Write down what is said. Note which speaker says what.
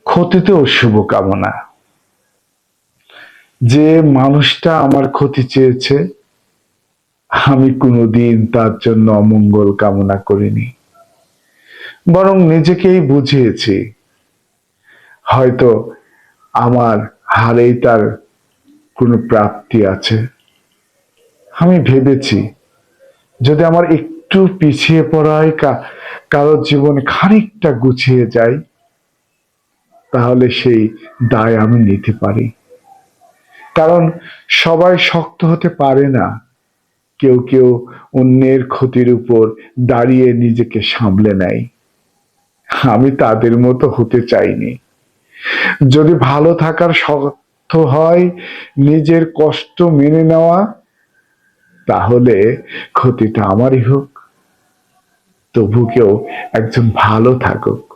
Speaker 1: ক্ষতিতেও শুভকামনা। যে মানুষটা আমার ক্ষতি চেয়েছে, আমি কোনোদিন তার জন্য অমঙ্গল কামনা করিনি, বরং নিজেকেই বুঝিয়েছি হয়তো আমার হারেই তার কোনো প্রাপ্তি আছে। আমি ভেবেছি যদি আমার একটু পিছিয়ে পড়ায় কারোর জীবনে খানিকটা গুছিয়ে যায়, তাহলে সেই দায় আমি নিতে পারি। কারণ সবাই শক্ত হতে পারে না, কেউ কেউ অন্যের ক্ষতির উপর দাঁড়িয়ে নিজেকে সামলে নেয়। আমি তাদের মতো হতে চাইনি। যদি ভালো থাকার শর্ত হয় নিজের কষ্ট মেনে নেওয়া, তাহলে ক্ষতিটা আমারই হোক, তবু কেউ একজন ভালো থাকুক।